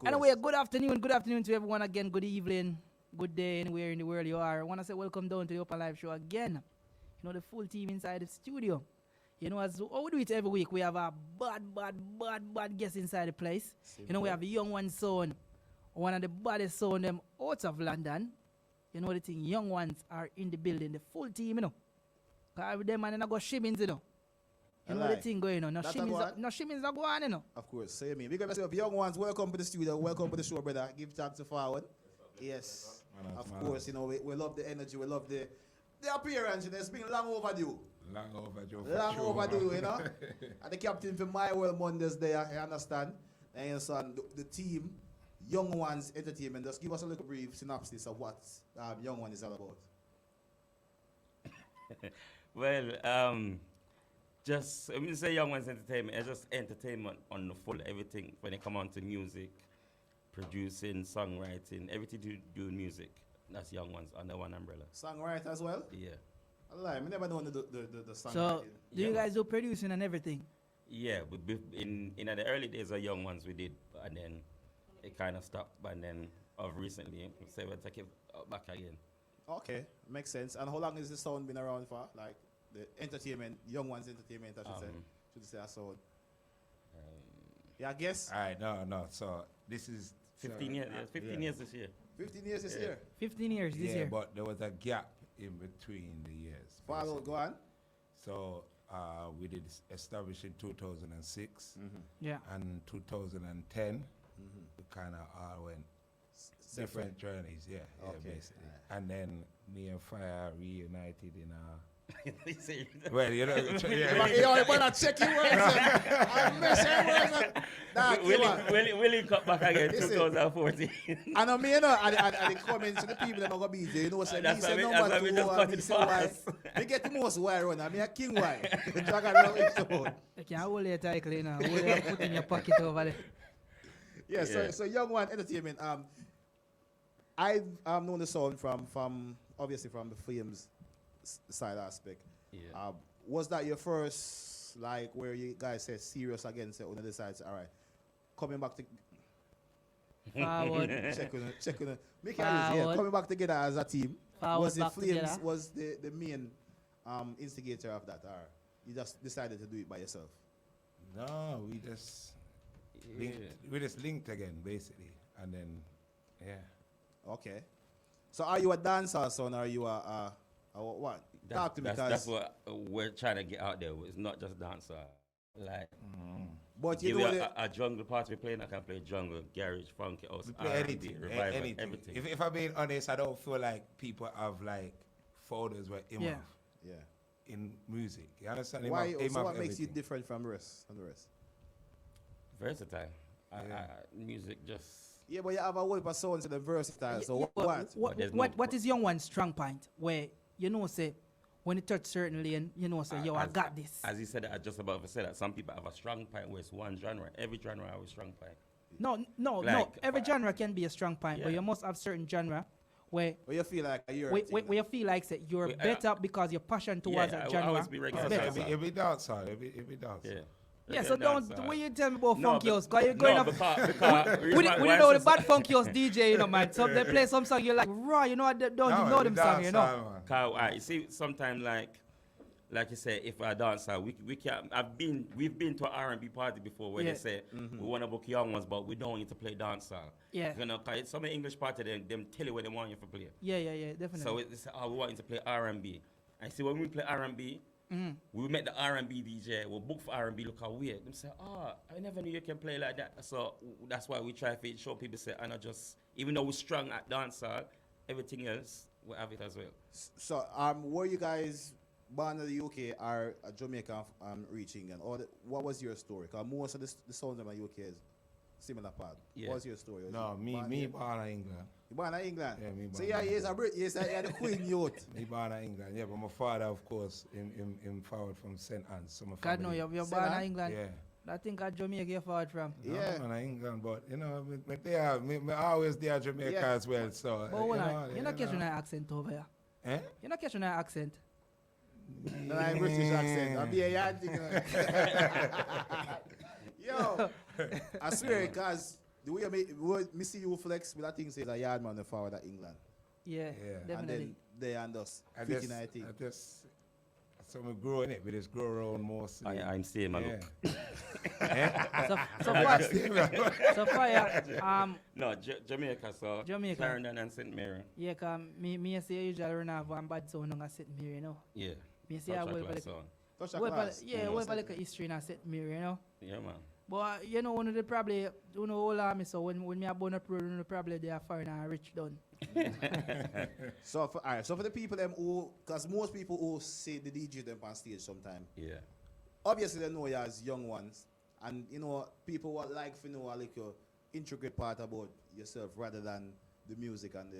Anyway, good afternoon to everyone again. Good evening, good day, anywhere in the world you are. I want to say welcome down to the Upnlive show again. You know, the full team inside the studio. You know, as how we do it every week, we have a bad guest inside the place. Simple. You know, we have a young one son, one of the baddest son them out of London. You know the thing, young ones are in the building, the full team, you know. Because with them, and I got shimmings, you know. You know the thing going on. No shimmings are going on, you know. Of course, say me. Because young ones, welcome to the studio, welcome to the show, brother. Give thanks to forward. Yes, of course, you know, we love the energy, we love the appearance, you know, it's been long overdue. Long overdue, you know. And the captain for my world Mondays there, I understand. And so the team, Young Ones Entertainment, just give us a little brief synopsis of what Young One is all about. Well, just when you say Young Ones Entertainment, it's just entertainment on the full everything when it come on to music, producing, songwriting, everything to do with music. That's Young Ones under one umbrella. Songwriter as well? Yeah. I never know the songwriting. So, do you guys do producing and everything? Yeah, in the early days of Young Ones we did, and then it kind of stopped, and then of recently, so we'll take it back again. Okay, makes sense. And how long has the sound been around for? Like the entertainment, Young Ones Entertainment, I should say a sound. Yeah, I guess. All right, no. So this is 15 years. 15 years this year. 15 years this year. 15 years this year. Yeah, but there was a gap in between the years. Follow, go on. So we did establish in 2006. Yeah. And 2010, we kind of all went different journeys. Yeah, basically. And then me and Fire reunited in well, you know, you better check your words. I miss your words. We'll cut back again, 2014. And I mean, and the comments to the people that are going to be there, you know, say, me say number 2, and me say why. We get the most why run, I mean, a king why. You can hold your title, you know, hold it, put in your pocket over there. Yeah, so Young One Entertainment, I've known the sound from obviously from the films side aspect. Yeah. Was that your first, like, where you guys said serious against it on the other side? All right, coming back to forward. check on it. Coming back together as a team. Forward, was the back Flames together. was the main instigator of that, or you just decided to do it by yourself? No, we just linked again, basically, and then Okay. So are you a dancer, son, or are you a what? Talk to me, that's what we're trying to get out there. It's not just dancer. Like, but you give know a jungle part we play, I can play jungle, garage, funky, house, we play R&B, revival, anything. everything. If I'm being honest, I don't feel like people have like folders where Yeah. in music. You understand? Why? So what makes you different from the rest? Versatile. Music just. Yeah, but you have a whole of sounds that are versatile. So What is Young One's strong point? Where you know say when you touch certain lane, you know say I got this. As you said, I just about to say that some people have a strong point where it's one genre. Every genre has a strong point. No. Every genre can be a strong point, but you must have certain genre where you feel like where you feel like say you're better because your passion towards that genre. Always be regular. It'll be dancehall. It'll be dancehall. Yeah. Yeah, so don't when you tell me about funky house, because you're going up. We know the bad funky house DJ, you know, man. So they play some song, you're like, raw, you know, don't you know them song, you know? You see, sometimes like you say, if I dance, we can't. We've been to an R&B party before where they say we want to book Young Ones, but we don't want you to play dancehall. Yeah. You know, cause some English party them tell you what they want you to play. Yeah, definitely. So it's we want you to play R&B. And see when we play R&B. We met the R&B DJ. We'll book for R&B. Look how weird. Them say, I never knew you can play like that. So that's why we try to show people say, and I just even though we're strong at dancehall, everything else we have it as well. So were you guys born in the UK or Jamaica reaching England? Or what was your story? Because most of the sounds in the UK is similar part. Yeah. What's your story? No, me born in England. You born in England? Yeah, me born so he's a Brit. He's the Queen youth. Me born in England. Yeah, but my father, of course, him forward from St. Anne's. So my God, no, you're born in England. Yeah. I think at Jamaica you're forward from. Yeah. I'm in England, but, you know, me always there Jamaica as well. So, but you're not catching an accent over here. Eh? You're not catching an accent. No, I'm British accent. I'll be a yard. Yo, I swear, because the way me see you flex, with that thing says a yard man forward at England. Yeah, And definitely. then they and us. I Fitting, just, I think. I just, so we grow in it, we just grow around mostly. I'm saying, man. So fire, No, Jamaica, so Jamaica. Clarendon and St. Mary. yeah, cause me say usually run have one bad sound on St. Mary, you know. Yeah. Me say I will Class sound. Touch a well, class. yeah, well, like a history in St. Mary, you know. Yeah, man. But you know, one of the probably, you know, all army. So when me a born up, probably they are foreign and rich done. So for alright, so for the people them who, because most people who say the DJ them on stage sometime, Yeah. obviously they know you as young ones, and you know people would like to know like your intricate part about yourself rather than the music and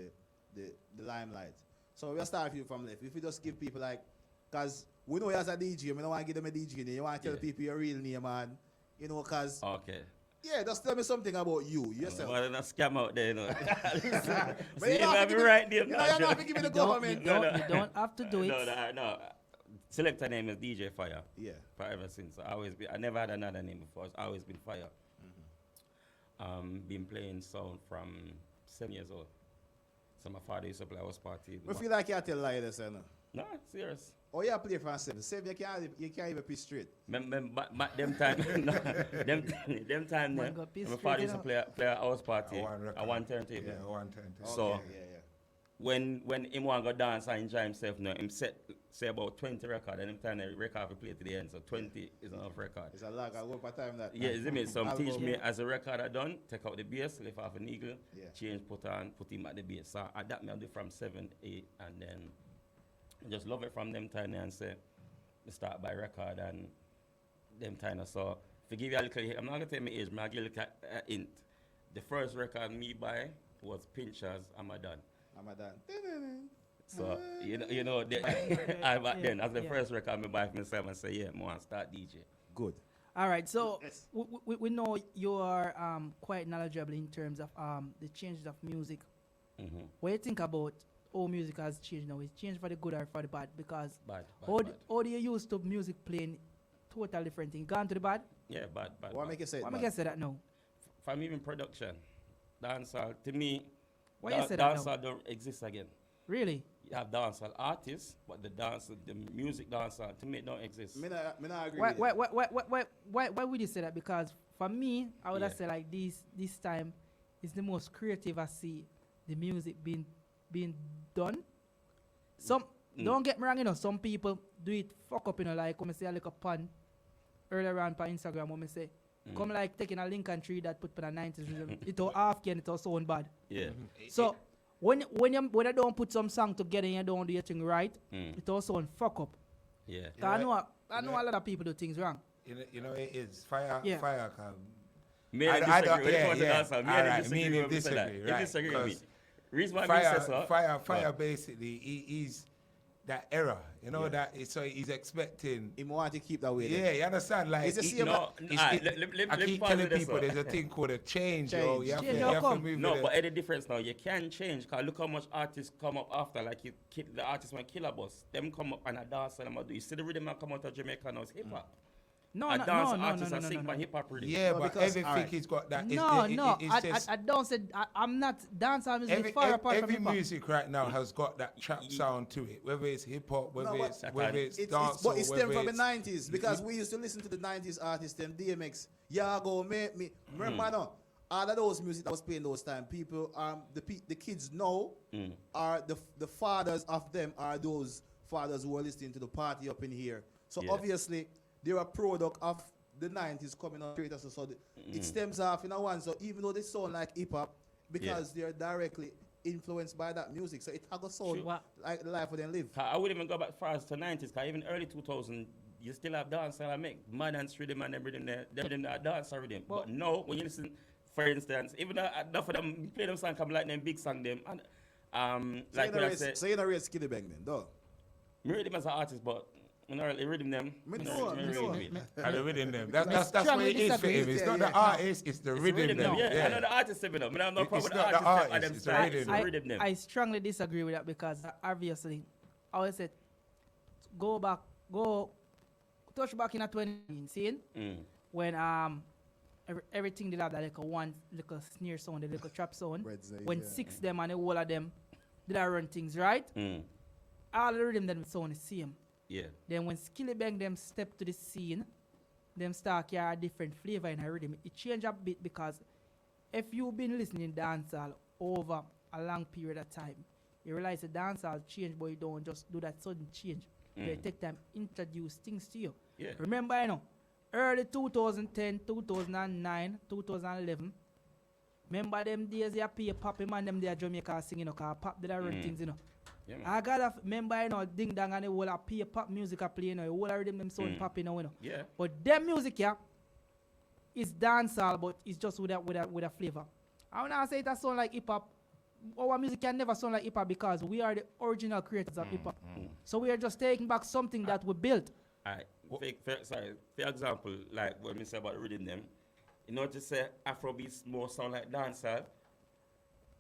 the limelight. So we'll start with you from left. If you just give people like, because we know you as a DJ, we don't want to give them a DJ name. You want to tell people your real name, man. You know, because Okay. yeah, just tell me something about you yourself. Well, there's a scam out there, you know. But See, you don't have to be give right me- there. you know, you don't have to give me the government. You don't have to do it. No. Selector name is DJ Fire. Yeah. Forever since. I never had another name before. It's always been Fire. Been playing sound from 7 years old. So my father used to play house party. I feel like you tell lie this, you know. No, serious. Oh, you play from 7. 7, you can't even piss straight. But them time, no, them time, Man there, got pissed my straight, father you used to know. play a house party, A one record. a one turntable. Yeah, 110. So- Okay, yeah. When him want go dance and enjoy himself now, him say about 20 record, and him time the record we play to the end. So 20 is enough record. It's a lag. I work part time that. Yeah, is it? Some Album. teach me as a record I done, take out the bass, lift off an eagle, Yeah. change, put him at the bass. So I adapt me I do from 7, 8, and then I just love it from them time and say, we start by record and them time. So if I give you a little, I'm not gonna tell my age, but I'll give you a little hint. The first record me buy was Pinchers, I'm done. I'm done. So you know, I back then as the first record me buy for myself and say, yeah, I want to start DJ. Good. All right, so Yes. we know you are quite knowledgeable in terms of the changes of music. Mm-hmm. What do you think about how music has changed now? It's changed for the good or for the bad? Because Bad. how do you used to music playing total different thing? Gone to the bad? Yeah, bad. What make you say? Why it, am I say that now? From even production, dancehall, to me, Why you say that now? dancehall don't exist again. Really? You have dancehall artists, but the music dancehall, to me, it don't exist. Me not agree Why, with why, you. why would you say that? Because for me, I would have Yeah. said like this time is the most creative I see the music being done. Some don't get me wrong, you know, some people do it fuck up, you know, like when I say a little pun earlier on on Instagram when I say come like taking a Lincoln tree that put on a 90s rhythm, it all half can it all sound bad. Yeah. So when I don't put some song together and you don't do your thing right, it all sound fuck up. Yeah. 'Cause I know a lot of people do things wrong. You know, it is fire. Yeah. Fire can. Me I and don't- disagree when it yeah, comes to yeah. dancehall. Me All and right, disagree me and when we say that. disagree, You right, disagree with me. because Reason why me say so. Fire basically, he's that era. You know, so he's expecting. He want to keep that way. then. Yeah, you understand? Like, It's the same- No, it's- let I me keep pause telling with this people one. there's a thing called a change, yo. Change. You have Change to how come? move No, with but it. any difference now, you can change. Cause look how much artists come up after. Like the artists when Killer Bus, them come up and a dance and them do. You see the rhythm that come out of Jamaica now is hip hop. No, A no, dance no, no, no, artists no, and no, sing no. for hip hop rhythm. Yeah, No, but because- everything alright. he's got that. No, It's just I don't say I'm not dancehall music far apart from every hip hop. music right now has got that trap sound to it. Whether it's hip hop, whether No, it's but- whether it's It's dance, but it stemmed from the it's 90s because we used to listen to the 90s artists and DMX. Yago, make me. Remember, no, all of those music that was playing those time. People, the kids now are the fathers of them are those fathers who are listening to the party up in here. So Yeah. obviously they're a product of the 90s coming on straight. So it stems off in a one. So even though they sound like hip hop, because they're directly influenced by that music, so it has a sound True. like the life where they live. I wouldn't even go back far as to 90s, because even early 2000, you still have dancehall I make mad and rhythm and everything there. Them rhythm that dance rhythm. Well- But no, when you listen, for instance, even though enough of them play them song come like them big song them, and So like you what I know, said, so you know, rate Skilly Bang then, dog. me rhythm as an artist, but you know, really rhythm them. Me you know, me know. rhythm it. and the rhythm them. That's what strongly it is for him. disagree. It's Yeah, not yeah. the artist, it's the It's rhythm them, them. yeah. I know the artist them, I mean, I'm not problem It's with the not the artist them, artist, them it's the style, rhythm. it's the rhythm them. I strongly disagree with that because obviously, I always said, go touch back in a 2019 scene when everything they have that like a one little snare sound, a little trap sound. Red Zay, When yeah. 6 them and the whole of them did I run things right. All the rhythm them sound the same. Yeah. Then when Skilly Bang them step to the scene, them start carry a different flavor in a rhythm. It change a bit because if you've been listening dancehall over a long period of time, you realize the dancehall change, but you don't just do that sudden change. They take time introduce things to you. Yeah. Remember, you know, early 2010, 2009, 2011. Remember them days you pay Poppy man them there Jamaica singing, you know, cause Pop did I run things, you know. Yeah, man. I gotta remember, you know, ding dong and the whole of pay pop music I play, you know, the whole of them sound popping, you know. Yeah. But them music, yeah, is dancehall, but it's just with a flavor. I wanna say it a sound like hip hop. Our music can never sound like hip hop because we are the original creators of hip hop. So we are just taking back something that we built. Alright. For example, like when we say about rhythm them, you know, just say Afrobeats more sound like dancehall.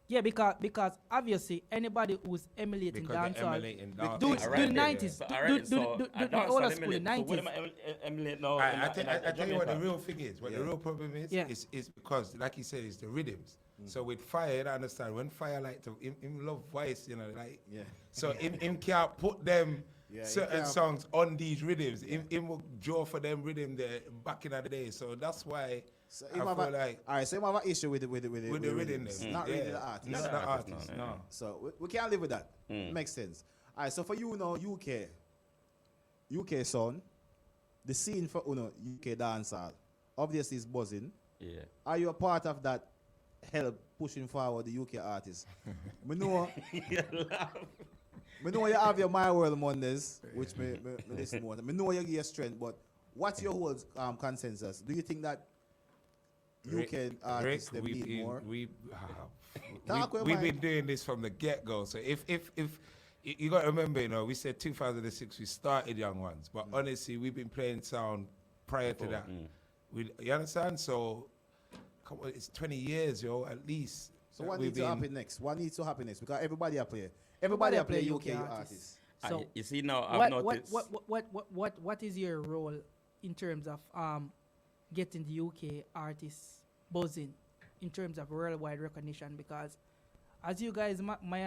Yeah, because obviously anybody who's emulating Because they're dancehall, emulating do dancehall. the 90s, do the older school, the So what 90s. am I emulate now? I tell you what the real thing is. What the Yeah. real problem is, Yeah. is because, like you said, it's the rhythms. So with Fire, you don't understand. When Fire like to, him love voice, you know, like. Yeah. So him can't put them Yeah, he certain can't. songs on these rhythms. Him will draw for them rhythm there back in the day. So that's why So I feel like alright, so you have an issue with the with the rhythm, rhythms, not really the artist. Not Not the the artist, artist, no, no. So we can't live with that. Makes sense. Alright, so for you now, UK sound, the scene for UK dancehall, obviously is buzzing. Yeah. Are you a part of that help pushing forward the UK artists? Me know you have your My World Mondays, which me listen more. Me know you give your strength, but what's your whole consensus? Do you think that UK artists they need more? Talk with We've my- been doing this from the get-go. So if you got to remember, you know, we said 2006 we started Young Ones, but honestly, we've been playing sound prior to that. You understand? So come on, it's 20 years, yo, at least. So that what we've needs to been- happen next? What needs to happen next? Because everybody are play. Everybody are play UK artists. So You see now, I've what noticed. what is your role in terms of getting the UK artists buzzing in terms of worldwide recognition? Because as you guys may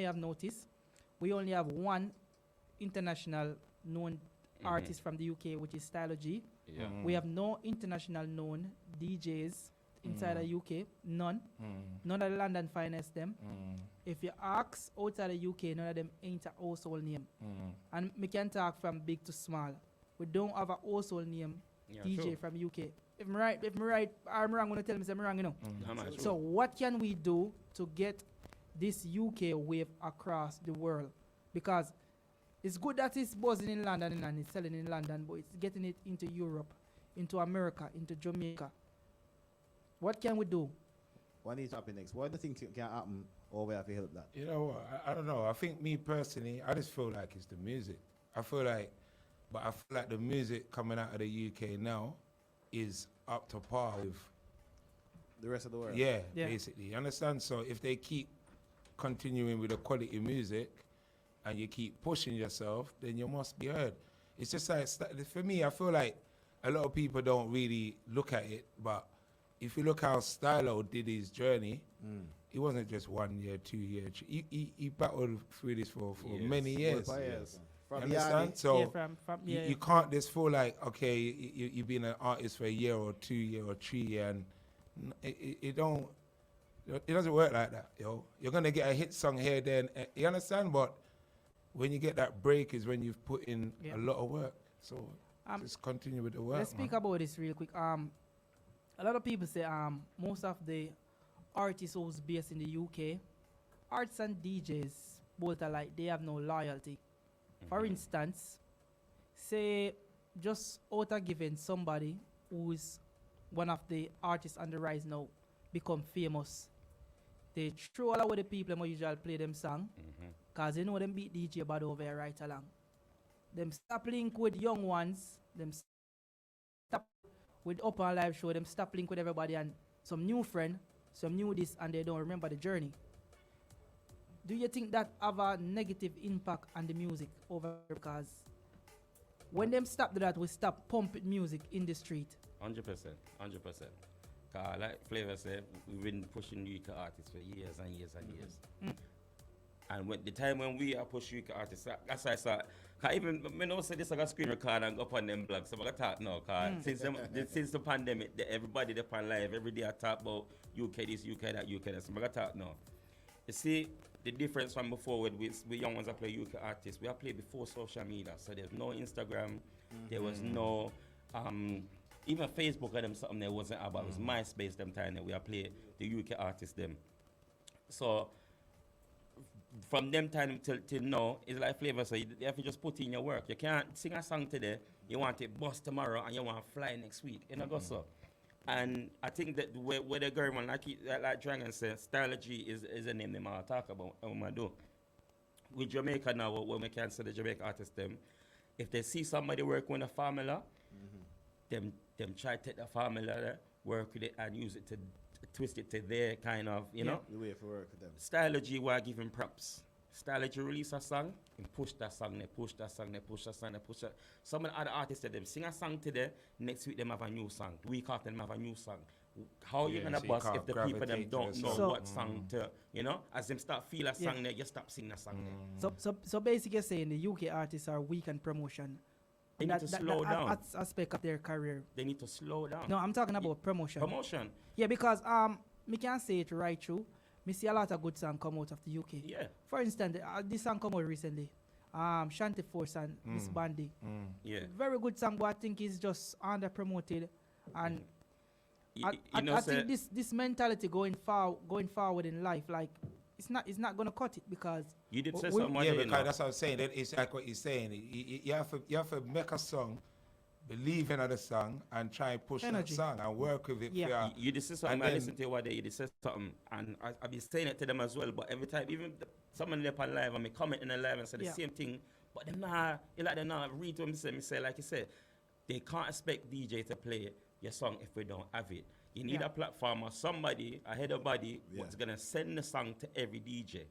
have noticed, we only have one international known artist from the UK, which is Stylo G. Yeah. We have no international known DJs inside the UK. None of the London finest them. If you ask outside the UK, none of them ain't a household name. And we can talk from big to small. We don't have a household name Yeah, DJ true. from UK. If I'm right, I'm wrong. Gonna tell me I'm wrong, you know. How much? So what can we do to get this UK wave across the world? Because it's good that it's buzzing in London and it's selling in London, but it's getting it into Europe, into America, into Jamaica. What can we do? What needs to happen next? What do you think can happen over there to help that? You know what? I don't know. I think me personally, I just feel like it's the music. I feel like the music coming out of the UK now is up to par with The rest of the world. yeah, Yeah. basically. You understand? So if they keep continuing with the quality music and you keep pushing yourself, then you must be heard. It's just like, for me, I feel like a lot of people don't really look at it, but if you look how Stylo did his journey, it wasn't just 1 year, 2 years. He battled through this for Yes. many years. Yes. You From understand? Yanni. So you can't just feel like, okay, you've been an artist for a year or 2 year or 3 year, and it doesn't work like that, yo. You're gonna get a hit song here, then you understand? But when you get that break is when you've put in Yeah. a lot of work. So just continue with the work. Let's speak man. about this real quick. A lot of people say most of the artists who's based in the UK, artists and DJs both are like they have no loyalty. For instance, say just out of giving somebody who's one of the artists on the rise now become famous, they throw all away the people who usually play them song because they know them beat DJ bad over here right along. Them stop link with young ones, them stop with Upnlive show, them stop link with everybody and some new friend, some new this, and they don't remember the journey. Do you think that have a negative impact on the music over? Because when them stop do that, we stop pumping music in the street. 100%. Like Flavor said, we've been pushing UK artists for years and years and years. And when the time when we are pushing UK artists, that's why I saw. Even when I say this, I got screen record and go up on them blogs. So I got talk now. Since the pandemic, everybody up on live every day I talk about UK this, UK that, UK that. So I got talk now. You see the difference from before with young ones that play UK artists. We have played before social media, so there's no Instagram, there was no even Facebook and them something there wasn't about. It was MySpace them time that we have played the UK artists them. So from them time till now, it's like Flavor, so you have to just put in your work. You can't sing a song today, you want it bust tomorrow, and you want to fly next week. You know, go so. And I think that where they're going on, like Dragon said, stylogy is a name they might talk about and what I do. With Jamaica now, when we can say the Jamaica artists them, if they see somebody work with a formula, them try to take the formula there, work with it and use it to twist it to their kind of, you know. The way for work with them. Stylogy, we're giving props. Stylogy release a song, and push that song, they push that song, they push that song, they push that. Some of the other artists that them sing a song today, next week them have a new song. The week after them have a new song. How you gonna bust if the people them don't know what song to, you know? As them start feel a song there, you stop singing a song there. So basically saying the UK artists are weak in promotion. They need to slow down. Aspect of their career. They need to slow down. No, I'm talking about promotion. Promotion. Yeah, because me can say it right through. Me see a lot of good songs come out of the UK. Yeah. For instance, this song come out recently. Shanty Force and Miss Bandy. Yeah. Very good song, but I think it's just under promoted. And I think this mentality going forward in life, like it's not gonna cut it because you did say something. Yeah, because that's what I'm saying. It's like what you're saying. You have to make a song, believe in the song, and try and push that song and work with it. Yeah. You did say something. I listened to you one day. You did say something, and I've been saying it to them as well. But every time, even someone there on live, and me comment in the live and say the same thing. But them not, they're not read what me say. Like you said, they can't expect DJ to play your song if we don't have it. You need a platform or somebody, a head of body, what's gonna send the song to every DJ.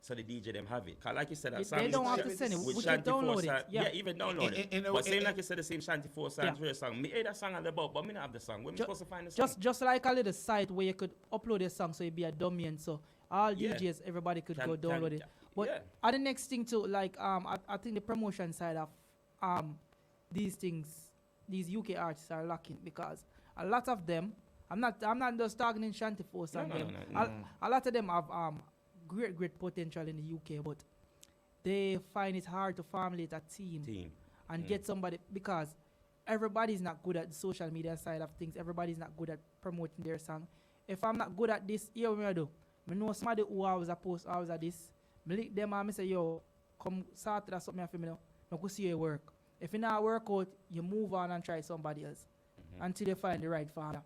So the DJ them have it. Cause like you said, that song they don't have to send it. We can download it. Yeah, even download it. But same like you said, the same Shanty 4 sounds real song. Me hear that song on the boat, but me not have the song. Where me supposed to find the song? Just like a little site where you could upload a song so it be a domain, so all DJs, everybody could go download it. But the next thing too, like I think the promotion side of these things, these UK artists are lacking because a lot of them. I'm not just talking in Shanty Force and them. A lot of them have great potential in the UK, but they find it hard to formulate a team. And get somebody, because everybody's not good at the social media side of things. Everybody's not good at promoting their song. If I'm not good at this, here what I do. I know somebody who always post always at this. I link them and I say, yo, come start that something for me now. I could see your work. If it not work out, you move on and try somebody else until you find the right formula.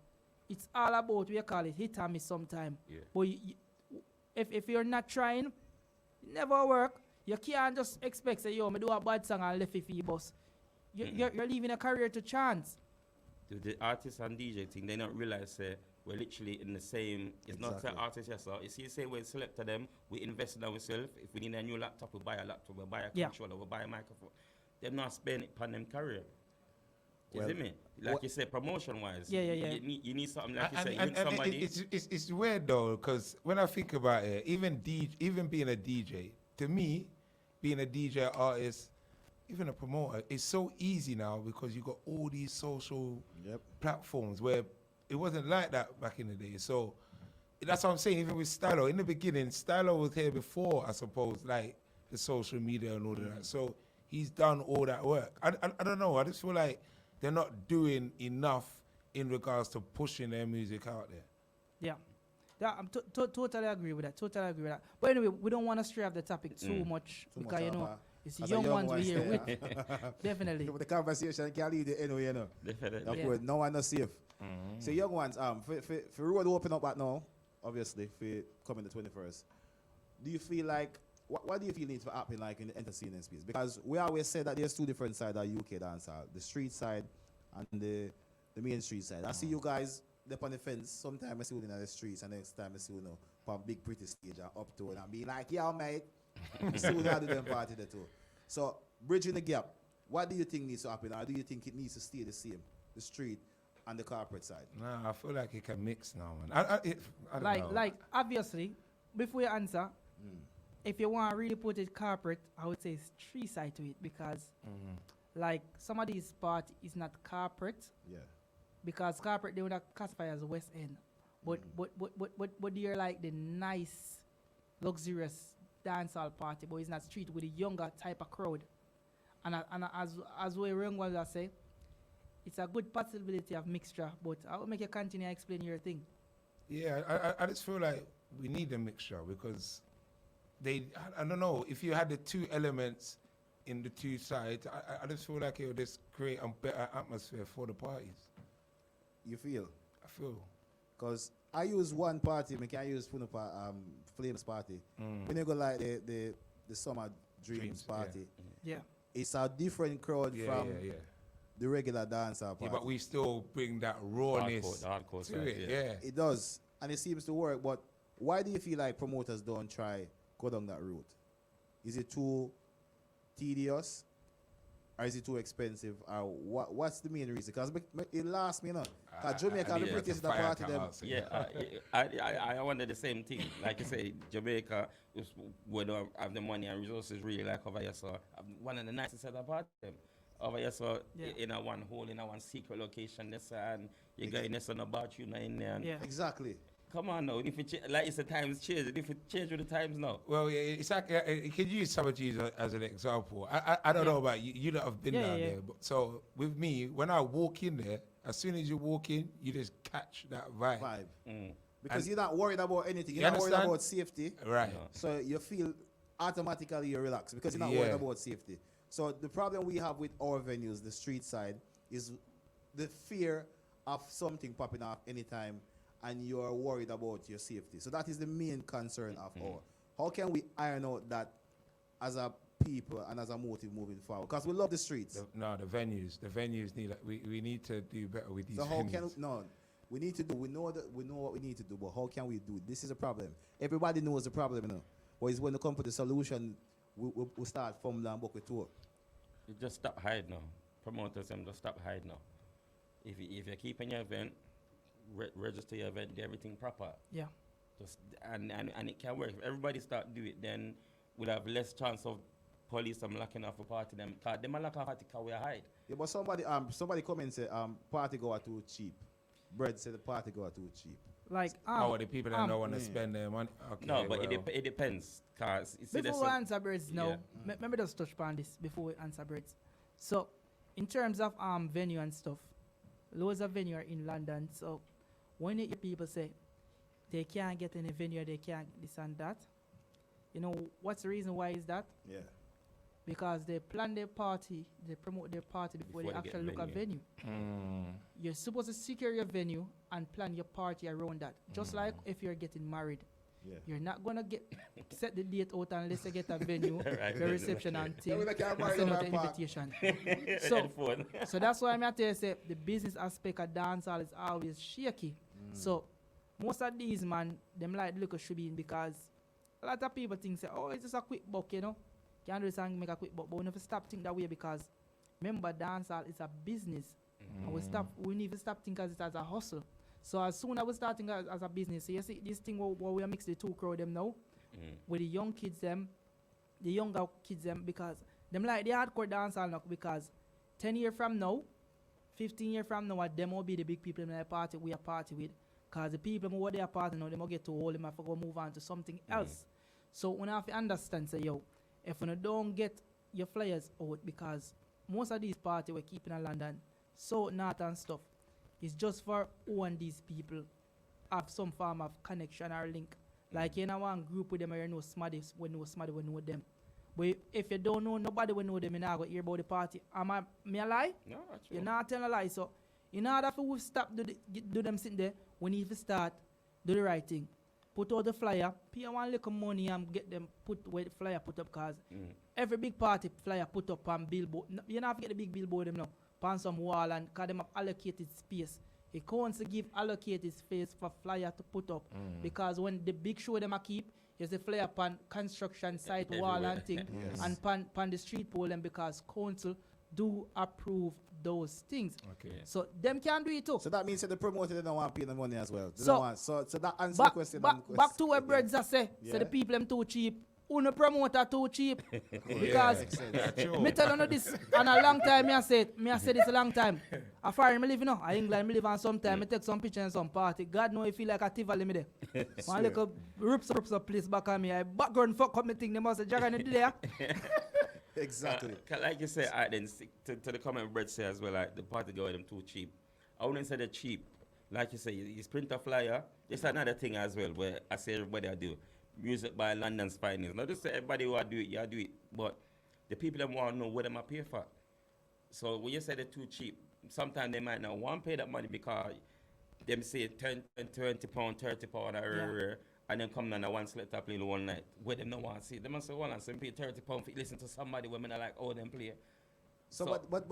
It's all about, we call it hit and miss sometime. Yeah. But if you're not trying, it never work. You can't just expect, say, yo, me do a bad song and left it for your boss. You're leaving a career to chance. The artists and DJ thing, they don't realize we're literally in the same, it's not the artists, yes, sir. You see, say we select them, we invest in ourselves. If we need a new laptop, we buy a laptop, we buy a controller, we buy a microphone. They're not spending it on them career. You see me? Like you said, promotion-wise. Yeah. You need something, like you said, you need somebody. It's weird, though, because when I think about it, even being a DJ, to me, being a DJ artist, even a promoter, it's so easy now because you got all these social platforms where it wasn't like that back in the day. So that's what I'm saying, even with Stylo. In the beginning, Stylo was here before, I suppose, like the social media and all of that. So he's done all that work. I don't know, I just feel like they're not doing enough in regards to pushing their music out there. Yeah, I'm totally agree with that. But anyway, we don't want to stray off the topic too much because you know it's the young ones we here with. Definitely. The conversation can lead the anyway, you know. Definitely. No one is safe. So young ones, for road open up right now, obviously for coming the 21st. Do you feel like what do you feel needs to happen like in the entertainment space? Because we always say that there's two different sides of UK dancehall, the street side and the main street side. I see you guys up on the fence. Sometimes I see you in the streets and next time I see you on big pretty stage and up to it and be like, yeah, mate. I see you do them party there too. So bridging the gap, what do you think needs to happen? Or do you think it needs to stay the same, the street on the corporate side? Nah, I feel like it can mix now, man. I don't know. Like obviously, before you answer, if you want to really put it corporate, I would say it's three side to it because like some of these part is not corporate Yeah. because corporate they would not classify as West End, but they're like the nice, luxurious dancehall party, but it's not street with a younger type of crowd. And as we young ones say, it's a good possibility of mixture, but I will make you continue explain your thing. Yeah, I just feel like we need a mixture because I don't know, if you had the two elements in the two sides, I just feel like it would just create a better atmosphere for the parties. You feel? I feel. Because I use one party, I can use Flames party. When you go like the Summer Dreams party, Yeah. it's a different crowd from the regular dancer party. Yeah, but we still bring that rawness hardcore to side, it. yeah. Yeah. It does, and it seems to work. But why do you feel like promoters don't try go down that route? Is it too tedious, or is it too expensive, or what's the main reason? Because it lasts me, you know. Jamaica, the British, the party them. Yeah, I wonder the same thing. Like you say, Jamaica, we don't have the money and resources really like over here. So one of the nicest set of party them. Over here, so in a one hole, in a one secret location, this and you got in this on about you in there. Yeah. Exactly. Come on now, if it like it's the times change, if it change with the times now. Well, yeah, it's like you could use some of these as an example. I don't know about you. You don't have been down there, but so with me, when I walk in there, as soon as you walk in, you just catch that vibe. Because And you're not worried about anything. You're You not worried understand? about safety. Right. No. So you feel automatically you're relaxed because you're not Yeah. worried about safety. So the problem we have with our venues, the street side, is the fear of something popping up anytime and you're worried about your safety. So that is the main concern of our. How can we iron out that as a people and as a motive moving forward? Because we love the streets. The venues need, we need to do better with these So how venues. can we need to do, we know what we need to do, but how can we do it? This is a problem. Everybody knows the problem, you know. But it's when they come to the solution, we start from the book with tour. You just stop hide now. Promoters them just stop hide now. If you're keeping your event, register your event, do everything proper. Yeah. Just and it can work. If everybody start do it, then we'll have less chance of police them locking off a party them. Cause them a lock off party cause we hide. Yeah, but somebody come and say party go out too cheap. Bread said the party go out too cheap. Like The people that don't want to spend their money. Okay, No, but well. it depends. Cause before we answer birds now, let me just touch upon this before we answer birds. So, in terms of venue and stuff, loads of venue are in London. So, when you hear people say they can't get any venue, they can't this and that, you know what's the reason why is that? Yeah. Because they plan their party, they promote their party before they Before they get actually look at venue. You're supposed to secure your venue and plan your party around that. Just like if you're getting married. Yeah. You're not gonna set the date out unless you get a venue, Right. the reception and thing, we can't and marry send them out at the park. invitation. So that's why I'm tell you say the business aspect of dancehall is always shaky. So most of these man, them like look at shubin because a lot of people think say, oh, it's just a quick buck, you know. Can do this and make a quick buck, but we never stop think that way because remember dancehall is a business. And we need to stop thinking it as a hustle. So as soon as we start thinking as a business, so you see this thing where we mix the two crowd them now with the young kids them, the younger kids them, because them like the hardcore dancehall now because 10 years from now, 15 years from now, them will be the big people in the party we are party with. Because the people who are there party now, they will get too old, they have to go move on to something else. So we have to understand, say, yo, if you don't get your flyers out, because most of these parties we're keeping in London, so north and stuff, it's just for who and these people have some form of connection or link. Like you know one group with them or you know somebody when know them. But if you don't know nobody will know them, you not go hear about the party. Me a lie? No, that's true. You're not telling a lie. So in order for we stop do them sitting there, we need to start do the right thing. Put out the flyer, pay one little money and get them put where the flyer put up because every big party flyer put up on billboard. You don't have to get the big billboard them now. On some wall and cause them have allocated space. It can't give allocated space for flyer to put up because when the big show them a keep, is the flyer pan construction site wall and thing and pan the street pole them because council do approve those things. Okay. So them can do it too. So that means that the promoter they don't want to pay the money as well. They So- don't want. So that answers the Back, question. back, and the back to question. what birds are say. Yeah. Say the people them too cheap. Uno promoter too cheap. Because Makes sense. True. me tell you this, and a long time me I say this a long time. A foreign me live in England, me live on some time, me take some picture and some party. God know I feel like a Tivoli me there. One little rips up place back on me. I background fuck up me thing, they must say Jagan you there. Exactly. Like you say, then to the comment Brett say as well, like the party girl them too cheap. I wouldn't say they're cheap. Like you say, you print a flyer. It's another thing as well where I say everybody I do. Music by London's finest. Not just say everybody who do it, you do it. But the people that want to know what them I pay for. So when you say they're too cheap, sometimes they might not want to pay that money because them say 10, 20 pound, 30 pound, and then come down and one select play the one night. Where them no want to see. They must say, well, and pay 30 pound for listen to somebody when I like, oh, them play. So but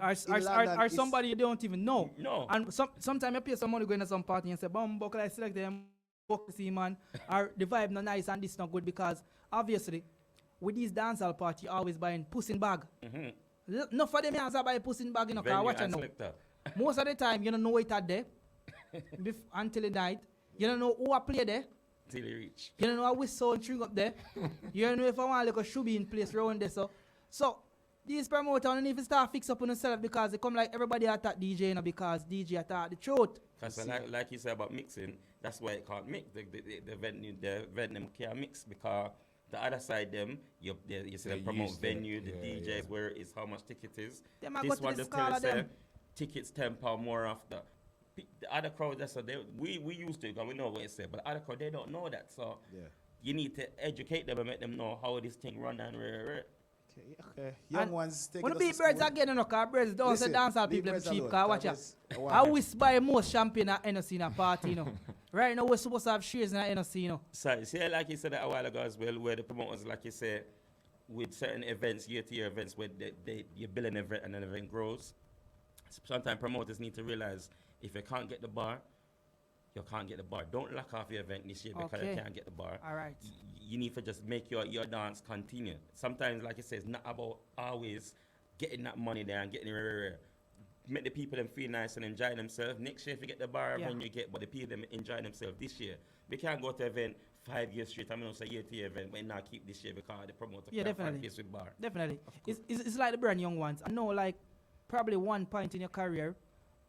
Or somebody you don't even know. No. And sometimes you pay some money going to some party and say, Bumbo, can I select them? See, man. Or the vibe not nice and this not good because obviously with these dancehall party you always buying puss in bag. No for them you buy puss in bag, you know, cause watch it now. Most of the time you don't know it at there until the night. You don't know who I play there. Till they reach. You don't know how whistle and string up there. You don't know if I want like a shoe be in place around there. So these promoters don't even start fix up on themselves because they come like everybody attack DJ, you know, because DJ attack the truth. Because like you said about mixing, that's why it can't mix. The venue can't mix because the other side them, you see them promote venue, the DJs, where is how much ticket is. Them I This go to one the just tell scala us them. tickets £10 more after. The other crowd, that's what we used to because we know what it said, but the other crowd they don't know that. So you need to educate them and make them know how this thing run and Okay. Young And ones take when the beat birds again, you know, because birds don't say Listen, dancehall leave people them birds cheap. alone, Because watch that out. was- I always buy most champagne at NOC in a party, you know. Right now we're supposed to have shares in a NOC, you know. So, see, like you said a while ago as well, where the promoters, like you said, with certain events, year-to-year events, where you build an event and an event grows, sometimes promoters need to realize if you can't get the bar, you can't get the bar. Don't lock off your event this year because you can't get the bar. All right. You need to just make your dance continue. Sometimes, like I said, it's not about always getting that money there and getting make the people them feel nice and enjoy themselves. Next year, if you get the bar, when you get, but the people them enjoy themselves this year. We can't go to event 5 years straight. I mean, it's a year-to-year event, but not keep this year because the promoter can't 5 years with bar. Definitely. It's like the brand young ones. I know, like, probably one point in your career,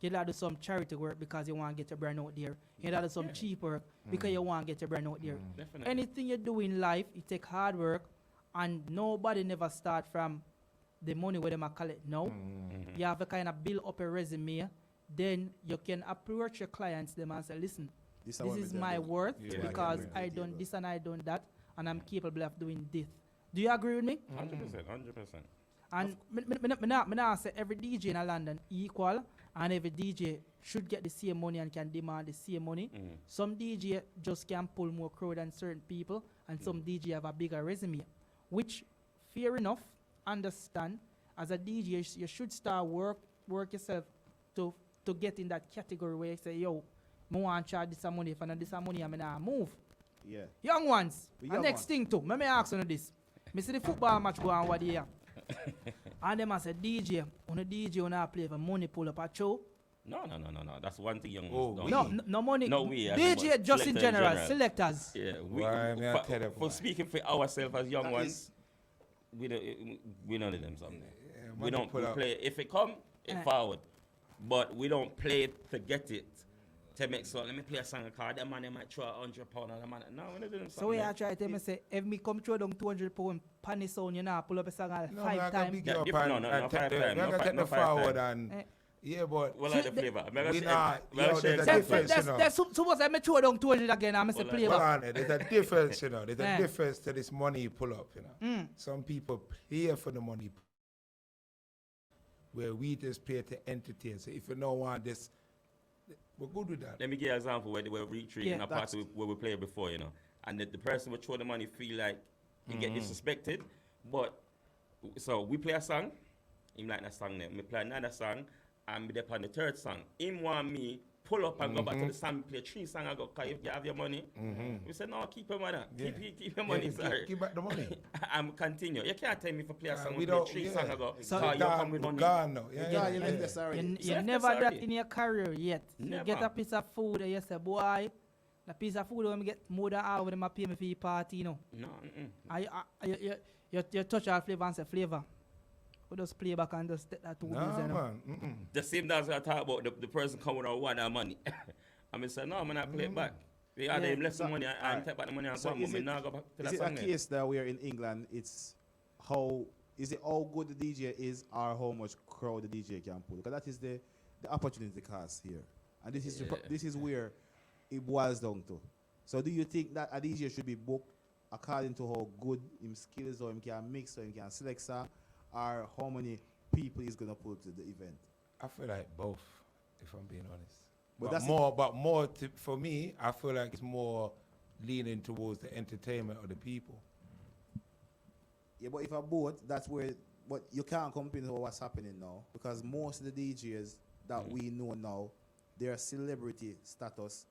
you'll do some charity work because you want to get your brand out there. You'll do some cheap work because you want to get your brand out there. Definitely. Anything you do in life, it take hard work, and nobody never start from the money where they collect now. You have to kind of build up a resume. Then you can approach your clients them and say, listen, this is my worth because I done this and I done that, and I'm capable of doing this. Do you agree with me? 100%. And me not say every DJ in London equal, and every DJ should get the same money and can demand the same money. Some DJ just can pull more crowd than certain people, and some DJ have a bigger resume, which, fair enough, understand. As a DJ, you should start work yourself to get in that category where you say, yo, I want to charge this money, if I not this money, I'm going to move. Yeah. Young ones, We and young next ones. thing too, let me ask you this. I see the football match go on what year. And them as a DJ, on a DJ when I play for money pull up a show. No. That's one thing young Oh, ones don't. No money. No, we as DJ in just in selector in general, general. selectors. Yeah, Why, may I tell you for why? speaking for ourselves as young That ones, is- we don't do them something. We money don't pull up. play. If it come, it forward, but we don't play to get it. To make so, let me play a song card. That man they might throw £100 on the man. No, we don't do them something. So we are trying to tell me say, if me come through down 200 pound panny sound, you know, pull up a song all No, 5 I can times. big Yeah, up different- and- no, and no, take 5 the- times, you no, can five- take no, the 5 forward times. and yeah, but Well, like the flavor. we not. You know, there's a That's difference, you know. suppose I me throw down 200 again, I say Well, play Well, back. on it, there's a difference, you know. There's Eh. a difference to this money you pull up, you know. Some people pay for the money, where we just pay to entertain. So if you don't want this, we're good with that. Let me give you an example where they were retreat Yeah, in a party where we played before, you know, and the person would throw the money feel like you get disrespected, but so we play a song, him like that song there, me play another song, and me up on the third song. Him want me pull up and go back to the same play 3 songs ago, because if you have your money, we said, no, keep your money. Keep your money, sorry. Keep back the money. I'm continue. You can't tell me to play a song we we play don't- 3 yeah. songs ago. So So you come with money. Gone now. You left this already. You Left never us that already. in your career yet. You Never. get a piece of food and you say, boy, the piece of food when me get more than half of them a pay me for your party, you know. No, You touch all flavor and say flavor. We just play back and just take that 2 days, you know. Man. The same dance I talk about, the person coming out with that money. I mean, say, no, I'm not play it back. We had them left some money and take back the money and go, but me now go back to Is that it a song there. case that we're in England, is it how good the DJ is or how much crowd the DJ can pull? Because that is the opportunity cost here. And this is this is where it boils down to. So do you think that a DJ should be booked according to how good his skills or him can mix or him can select song, or how many people he's gonna pull to the event? I feel like both, if I'm being honest. But But more for me, I feel like it's more leaning towards the entertainment of the people. Yeah, but if I both, that's where. But you can't compare with what's happening now, because most of the DJs that we know now, their celebrity status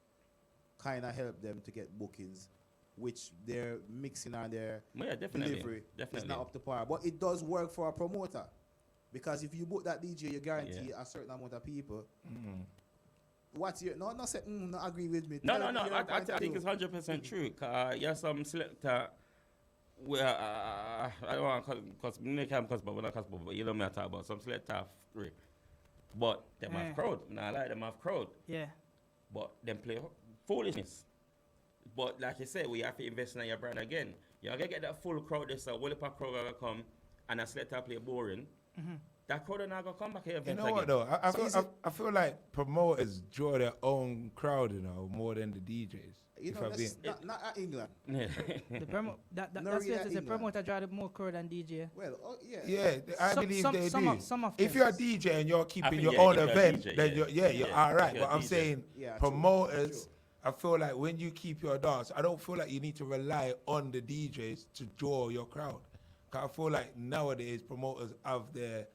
kind of help them to get bookings, which their mixing and their Yeah, definitely. delivery is Definitely. not up to par. But it does work for a promoter, because if you book that DJ, you guarantee a certain amount of people. What's your no say not agree with me? No, Tell me your I point of think view. it's 100% true. You have some selector where I don't want to cuss, me can't cuss, but when I cuss, but you know me I talk about some selector have 3. But them have crowd. Nah, I like them have crowd. Yeah. But them play foolishness. But like you said, we have to invest in your brand again. You're going to get that full crowd there, so what if a crowd going to come and a selector play boring? That crowd are not going to come back here. You know what though? I feel like promoters draw their own crowd, you know, more than the DJs. You know, that's not at England. The that's No, what really it is. The England. promoter drive the more crowd than DJ. Well, yeah. Yeah, I believe they do. Some of If them. you're a DJ and you're keeping think, your yeah, own if you're a event, DJ, then yeah. you're Yeah, all right. if you're But a I'm DJ. saying Yeah, true, promoters, true. I feel like when you keep your dance, I don't feel like you need to rely on the DJs to draw your crowd. 'Cause I feel like nowadays promoters have their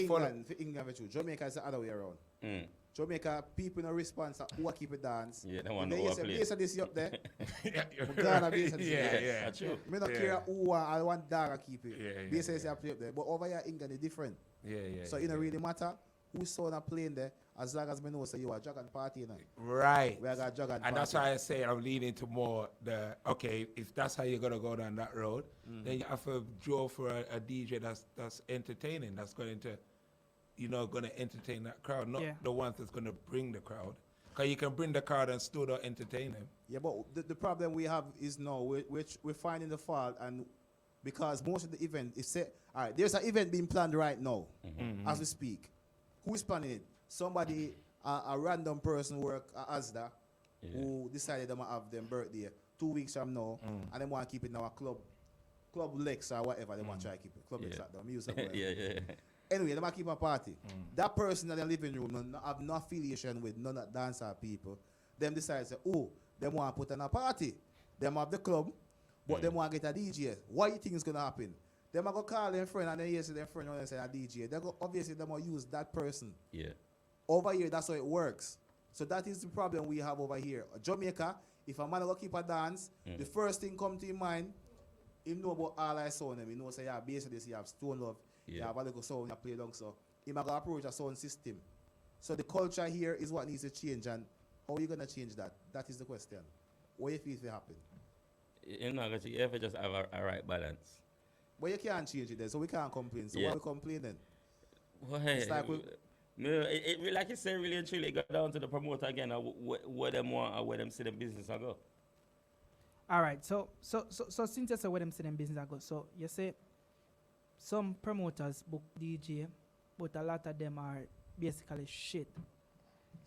following. For England, true. Jamaica is the other way around. Mm. Jamaica, people no response who keep it dance. Yeah, they want Then to you say, overplay. "Base of this up there." Yeah, Ghana base of this. yeah. That's true. Me not Yeah. care who I want dog keep it. Yeah, Base of this up there. But over here, England is different. Yeah. So it don't really matter who saw that playing there, as long as me know say you are dragon party, you know. Right. We are got dragon party. And that's why I say I'm leaning to more if that's how you're gonna go down that road, then you have to draw for a DJ that's entertaining, that's going to, gonna entertain that crowd, not the ones that's gonna bring the crowd. Because you can bring the crowd and still don't entertain them. Yeah, but the problem we have is now we're finding the fault, and because most of the event is set. All right, there's an event being planned right now as we speak. Who is planning it? Somebody, a random person work at Asda who decided they might have their birthday 2 weeks from now, and they want to keep it now a club Lex or whatever they want to try to keep it. Club Lex at the music. yeah. Anyway, they might keep a party. That person in the living room have no affiliation with none of the dancer people. Them decide to say, oh, they want to put on a party. Them have the club, but they want to get a DJ. What you think is going to happen? They might go call their friend and then hear their friend and say a DJ. They go, obviously, they might use that person. Yeah. Over here, that's how it works. So that is the problem we have over here. Jamaica, if a man go keep a dance, the first thing come to your mind, he know about all I sound him. He know say, yeah, basically this, you have Stone Love, you have a little sound, you play down, so he might go approach a sound system. So the culture here is what needs to change, and how are you going to change that? That is the question. What do you feel will happen? You have to just have a right balance. But you can't change it there, so we can't complain. So why we complaining? Well, It's like like you say, really and truly, go down to the promoter again, where them want or where them see the business I go. All right. So since you say where them see them business I go, so you say some promoters book DJ, but a lot of them are basically shit.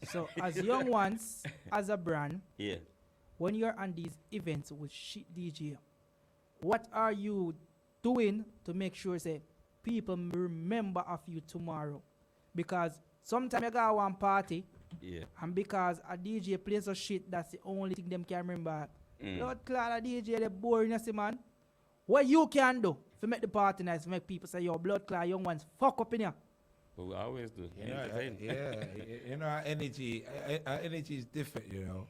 So as young ones, as a brand, when you're on these events with shit DJ, what are you doing to make sure say people remember of you tomorrow? Because sometimes you go one party, and because a DJ plays so shit, that's the only thing them can remember. Lord Cloud, a DJ, they boring as man. What you can do to make the party nice, make people say, yo, Blood Clot, young ones, fuck up in here. We always do. You know, Entertain. you know, our energy is different, you know.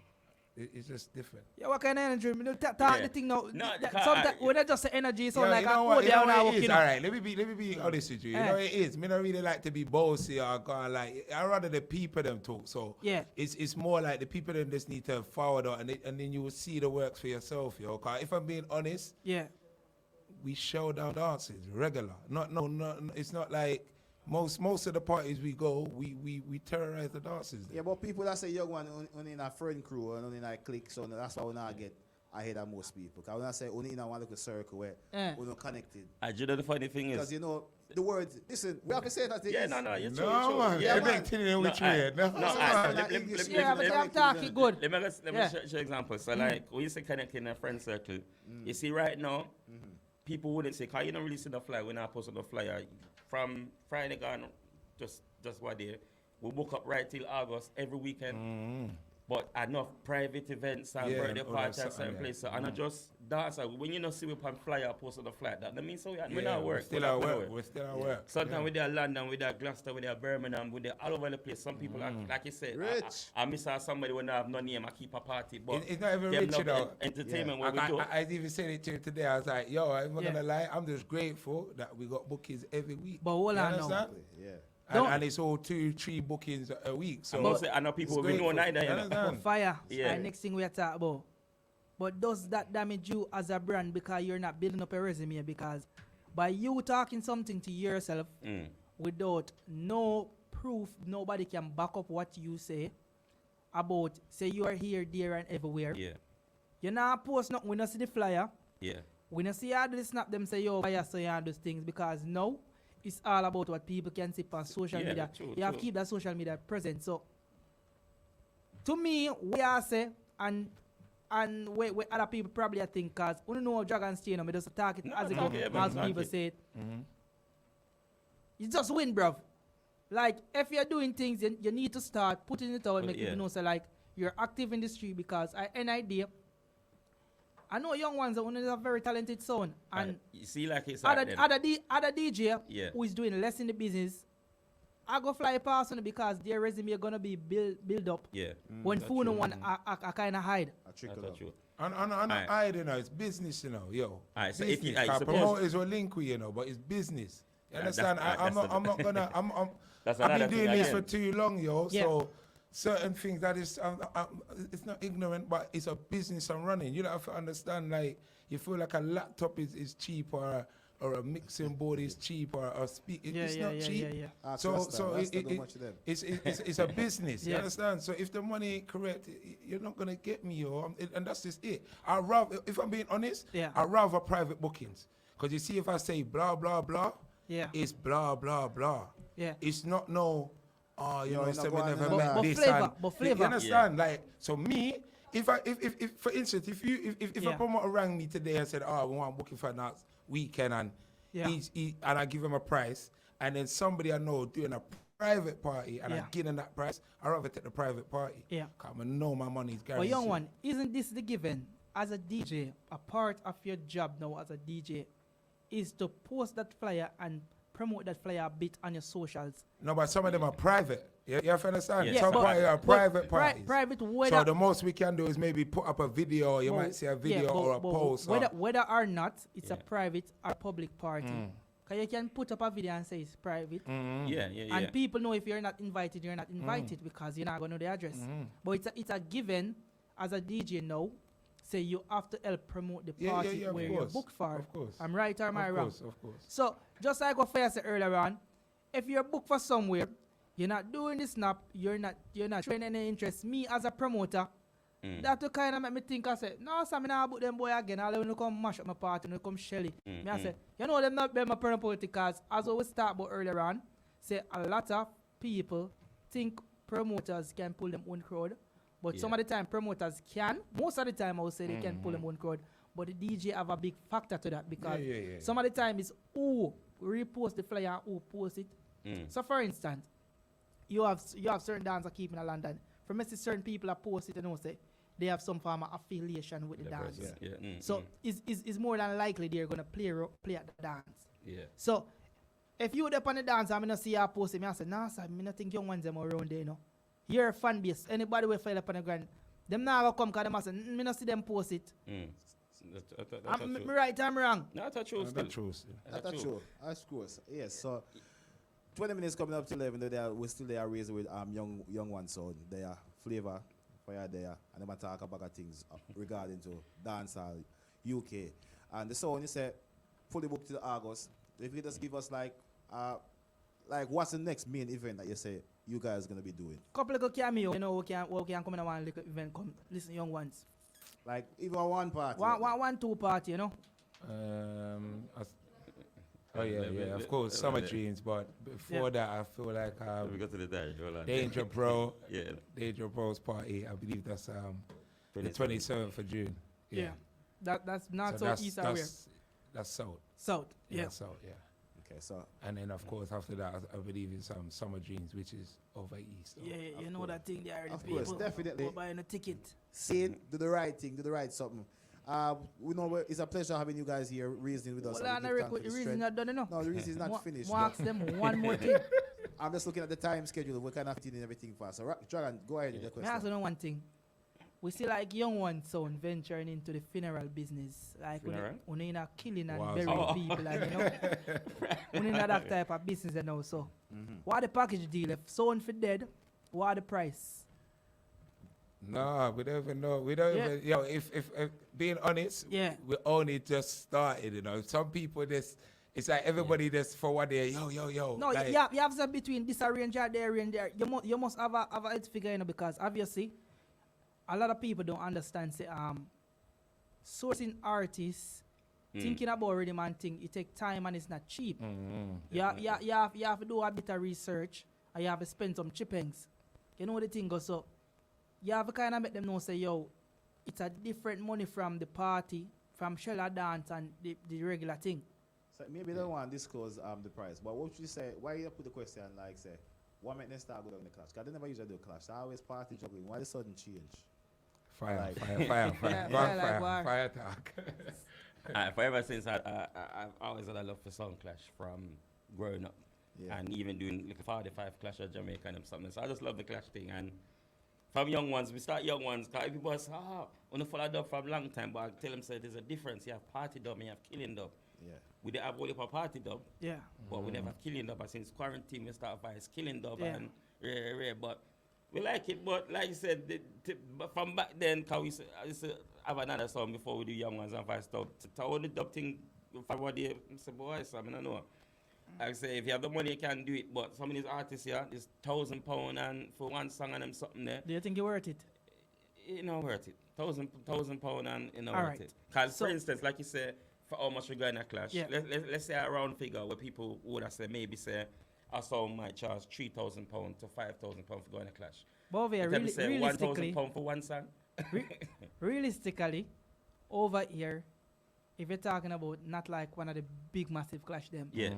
It's just different. Yeah, what kind of energy? Me talk Yeah. the thing now. No, Sometimes when I just say energy, it sound Yeah, like you know a what, you know down what now, it is? you know. All right, let me be honest with you. You Eh. know what it is? Me not really like to be bossy or go on like. I rather the people them talk. So Yeah. it's more like the people them just need to forward on, and then you will see the works for yourself, yo. 'Cause if I'm being honest, Yeah. we show down dances regular. No, it's not like most of the parties we go, we terrorize the dancers. Yeah, but people that say young one only in a friend crew and only in a clique, so that's why we not get ahead of most people. Because when I say only in a one little circle where we're not connected. I do know the funny thing Because is. you know the words. Listen, we have to say that. Yeah, no, you're true. No, man, Yeah, you're man. connecting in which way? No, No, man. Yeah, but you have to talk it good. Let me Yeah. show you an example. So, like, when you say connect in a friend circle, you see right now, people wouldn't say, because you don't really see the flyer when I post on the flyer. From Friday gone, just one day, we book up right till August every weekend. But enough private events and Yeah, birthday and all parties that and certain stuff, yeah. places. And I just dance. When you don't see we on flyer post on the flyer, that means so we not we're work. still we at not work. work. We're still at work. Sometimes with their London, with their Gloucester, with their Birmingham, with their all over the place. Some people, like you said, Rich. I miss out somebody when I have no name, I keep a party. But It's not even them rich, you love know. entertainment where we do. I even said it to you today. I was like, yo, I'm not Yeah. gonna lie. I'm just grateful that we got bookings every week. But hold You on now. understand? Yeah. And it's all 2-3 bookings a week. So I know people it's will be known grateful. either. You You know. understand? But fire. Yeah. Next thing we are talking about. But does that damage you as a brand because you're not building up a resume? Because by you talking something to yourself without no proof, nobody can back up what you say about, say you are here, there, and everywhere. Yeah, You not post nothing. We not see the flyer. yeah. We not see you do the snap them say yo fire so you do things because now it's all about what people can see on social Yeah, media. true, You have to true. keep that social media present. So to me, we are say and where other people probably think cause we don't know Dragon's chain, I just talk it No, as it talk go, it, as talk people it. say it. You just win, bruv. Like if you're doing things, you need to start putting it out, make yeah. people know so like you're active in the street because any idea. I know young ones that have a very talented sound and You see, like it's other, like other DJ Yeah. who is doing less in the business, I go fly past on it because their resume gonna be build up yeah. when that's phone true. one I kind of hide. A trickle That's up. true. And I don't know, it's business, you know, yo. Alright, so if business. you- alright, 'Cause suppose- promoters will link with, you know, but it's business. You Yeah, understand? that's- I'm that's not gonna. That's I've another been doing thing this again. for too long, yo. Yeah. So certain things that is, it's not ignorant, but it's a business I'm running. You don't have to understand. Like you feel like a laptop is cheap or a mixing board is cheap or a speak. It's not cheap. Ask So Rasta, so Rasta it- do it- much of them. it's a business. You Yeah. understand? So if the money ain't correct, you're not gonna get me, yo. And that's just it. I rather, if I'm being honest, Yeah. I rather private bookings. Cause you see, if I say blah blah blah, Yeah. it's blah blah blah. Yeah. It's not no. Oh, you No, know, you're not so we going never in met that. But this flavor, and but flavor. You understand? Like, so me, if for instance, if Yeah. a promoter rang me today and said, "Oh, we want booking for next weekend," and Yeah. and I give him a price, and then somebody I know doing a private party, and Yeah. I give them that price, I rather take the private party. Yeah. Cause I know my money is But guaranteed. young one, isn't this the given? As a DJ, a part of your job now as a DJ is to post that flyer and promote that flyer a bit on your socials. No, but some of them are private. You have to understand? Yes. Some But- parties are private parties. Private So whether the most we can do is maybe put up a video. You might see a video or a post. or- Whether or not it's a Yeah. private or public party. Because you can put up a video and say it's private. Yeah. And people know if you're not invited, you're not invited because you're not going to know the address. But it's a given as a DJ now. Say you have to help promote the Yeah, party yeah, of where you're course, booked for. of course. I'm right or am I Of wrong? course, of course. So just like what Fire said earlier on, if you're booked for somewhere, you're not doing the snap, you're not showing any interest. Me as a promoter, that will kind of make me think. I say, no, so I'm not book them boy again. I'll when come mash up my party, when come Shelly. Me I say, you know them not be my promoter because as we start about earlier on, say a lot of people think promoters can pull them own crowd. But some of the time promoters can. Most of the time I would say they can pull them own crowd. But the DJ have a big factor to that because some of the time it's who repost the flyer and who post it. So for instance, you have certain dancers keeping in London. For me, certain people are post it and say they have some form of affiliation with the dance. Yeah. So it's more than likely they're gonna play at the dance. Yeah. So if you up on the dance, I'm gonna see you post it. I say, nah, sir, I don't think young ones them around there, you know. Your fan base, anybody will file up on the ground, them now go come because them say, I don't see them post it. That's I'm right, I'm wrong. No, that's true. That's true. Still. That's true. Of course. Yes. So 20 minutes coming up to 11. We're still there raising with young one sound. They are flavor fire there, and they talk about things regarding to dancehall UK. And the sound you say fully booked till August. If you just give us like what's the next main event that you say you guys gonna be doing? Couple of cameo, you know, we can come in one little event. Come listen, young ones. Like even one party. One two party, you know. Yeah, of course, Summer Dreams, but before that, I feel like we go to the diary. Hold on. Danger Bro, Yeah. Danger Bro's party. I believe that's the 27th of June. Yeah. That's not so east or west. That's south. South, yeah. That's south, yeah. Okay, so And then of course after that, I believe in some Summer Dreams, which is over east. So. Yeah, you know that thing there. Of The course, people definitely. go buying a ticket. say do the right thing, do the right something. We know it's a pleasure having you guys here reasoning with us. Well, and I we give reckon thanks the for the reason strength. not done enough. No, the reason is not finished. Ask them one more thing. I'm just looking at the time schedule. We kind of fit in everything fast. So, Dragon, go ahead with the Me ask question. you one thing. We see like young ones sound venturing into the funeral business. Like Funeral? when you killing and Wow. burying Oh. people and you know. When you that type of business you know. So what the package deal? If someone for dead, what the price? No, we don't even know. We don't Yeah. even, if being honest, Yeah. we only just started, you know. Some people just, it's like everybody just for one day, yo. No, like, you have some between this range and there and there. You must have a head figure, you know, because obviously a lot of people don't understand say sourcing artists, thinking about rhythm and thing, it take time and it's not cheap. You have to do a bit of research and you have to spend some chippings. You know the thing goes so you have to kind of make them know say yo, it's a different money from the party, from Shella dance and the regular thing. So maybe they don't want to disclose the price. But what would you say? Why you put the question like say, what make them start going on the clash? Because they never usually do clash. They always party juggling. Why the sudden change? Fire talk. Forever since I've always had a love for sound clash from growing up. Yeah. And even doing like a 45 clash of Jamaica and something. So I just love the clash thing. And from young ones, we start young ones. Cause people say, when I follow dub for a long time, but I tell them say there's a difference. You have party dub and you have killing dub. Yeah. We didn't have only for party dub, Yeah. but we never have killing dub. And since quarantine, we start vice killing dub Yeah. and rare. But we like it. But like you said, but from back then, cause I used to have another song before we do young ones and vice dub. To all the dub thing for what they say, boy, so I don't know. Like I say, if you have the money, you can do it. But some of these artists here, it's £1,000 and for one song and them something there. Do you think you're worth it? It's not worth it. £1,000 and it's not All worth right. it. Because So- for instance, like you say, for how much we're going to clash, Yeah. let's say a round figure where people would have said maybe say a song might charge £3,000 to £5,000 for going to clash. But over here, Tell me say realistically, £1,000 for one song. realistically, over here, if you're talking about not like one of the big massive clash them, Yeah.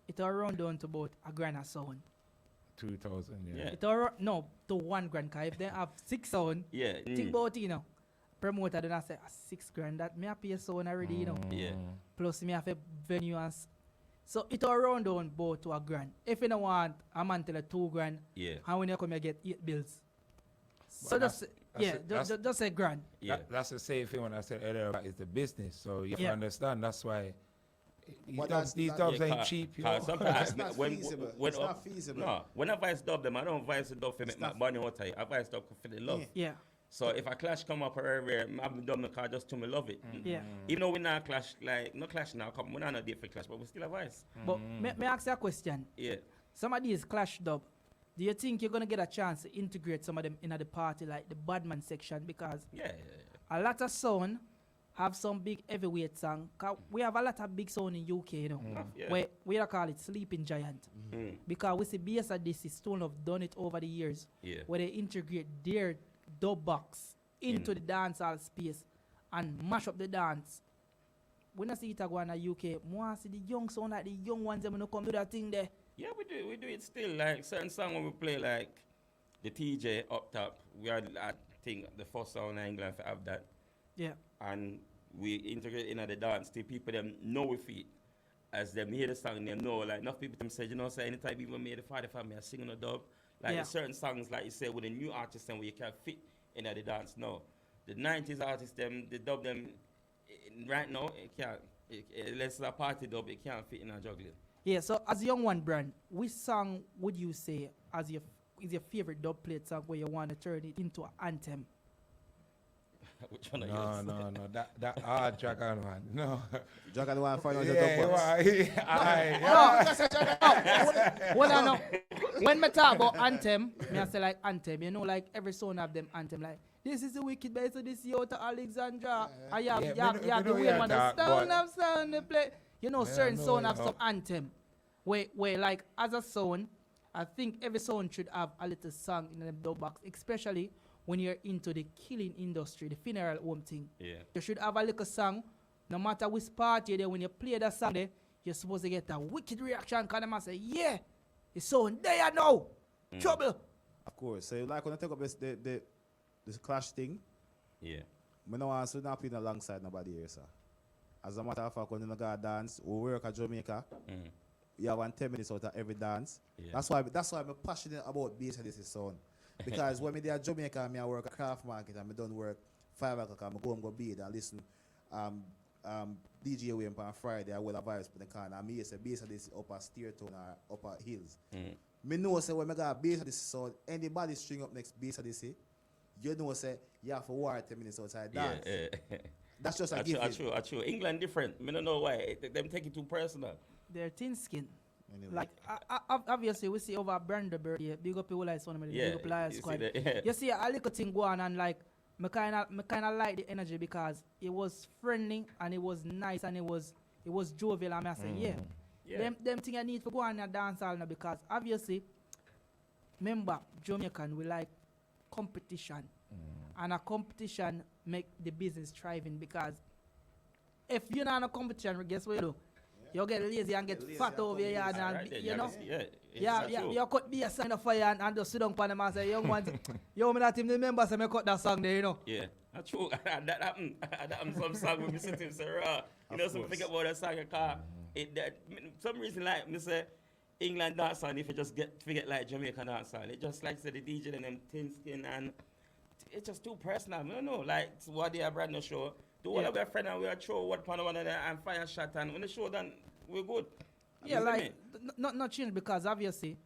it all round down to about a grand a sound. 2,000, Yeah. It all no to 1 grand. Cause if they have 6 sound, Yeah. think about it, you know. Promoter then I say 6 grand. That me have pay a sound already, you know. Yeah. Plus me have a venue and so it all round down about to a grand. If you don't want a man tell you 2 grand, Yeah. and when you come you get 8 bills. So But just that's just say grand. Yeah. That's the same thing when I said earlier about it's the business. So you have Yeah. to understand that's why But that's these not- dubs Yeah, ain't car- cheap, you car- know. sometimes It's not when- feasible. when- It's not feasible. No, when I vice dub them, I don't vice the dub for make my not- money out of it. I vice dub for the love. Yeah. Yeah. So if a clash come up rare, I'm done the car just to me love it. Yeah. Even though we not clash, like, no clash now, come, we're not a different clash, but we still have vice. But me ask you a question. Yeah. Some of these clash dub, do you think you're gonna get a chance to integrate some of them into the party, like the Badman section? Because Yeah. a lot of sound have some big heavyweight song. 'Cause we have a lot of big sound in UK, you know. Yeah. Where we call it Sleeping Giant. Mm. Because we see BS at this is still have done it over the years. Yeah. Where they integrate their dub box into the dancehall space and mash up the dance. When I see it go in the UK, more see the young sound like the young ones them no come do that thing there. Yeah, we do it still. Like certain song when we play like the TJ up top, we are I think the first song in England to have that. Yeah. And we integrate in the dance till people them know we feet. as them hear the song, they know, like, enough people them say, you know, say anytime people made the 45, me I sing on a dub. Like, there's certain songs, like you say, with the new artists, them where you can't fit in the dance. No. The 90s artists, them, they dub them, right now, it can't. Let's a party dub, it can't fit in a juggling. Yeah, so as a young one, Brand, which song would you say as is your favorite dub plate song where you want to turn it into an anthem? Which one No. That Dragon one. No. Dragon one find out the Yeah, dub box. Hold on now. When I talk about anthem, me I say like anthem. You know, like every song have them anthem. Like, this is the wicked base of this year to Alexandra. I have the way man the sound they play. You know, certain sound have some anthem. Where like as a sound, I think every sound should have a little song in the dub box, especially when you're into the killing industry, the funeral home thing. Yeah. You should have a little song, no matter which party there, when you play that song there, you're supposed to get a wicked reaction because them say, yeah, it's sound there now. Trouble. Of course. So like when I take up this clash thing, Yeah. I don't want to not playing alongside nobody here, sir. As a matter of fact, when you go dance, we work at Jamaica, you have 10 minutes out of every dance. Yeah. That's why I'm passionate about bass and this is sound. Because when I there at Jamaica, I work at craft market and I don't work 5 o'clock, I go and go beat and listen DJ Wayne on Friday, I will have vibes in the car. And I say bass of this upper stair tone or upper hills. Me know say when I got bass of this sound, anybody string up next bass of this, you know say you have to war 10 minutes outside dance. Yeah. That's just a gift. True. England different. I don't know why. Them take it too personal. They're thin skin. Anyway. Like, obviously, we see over Brandenburg here. Big up people like Son, big up Lion Squad. You see a little thing go on and like, me kind of like the energy because it was friendly and it was nice and it was jovial. And I say, them thing I need to go on and dance all now because obviously, remember, Jamaican, we like competition. And a competition make the business thriving because if you're not in a competition, guess what you do? You get lazy and get fat over your yard and you know. You cut be a sign of fire and just sit down on them and say, young ones, you me that team remember say me cut that song there, you know. Yeah, that's true. that happened. That happened some song when we sit and say, you know, some forget about that song because some reason like me say England dance song if you just forget like Jamaican dance song. It just like say the DJ and them thin skin and it's just too personal. I don't know, like what they have brand new show. Do all of our friends and we are throw what upon one another and fire shot and when the show done, we're good. Yeah, like not change because obviously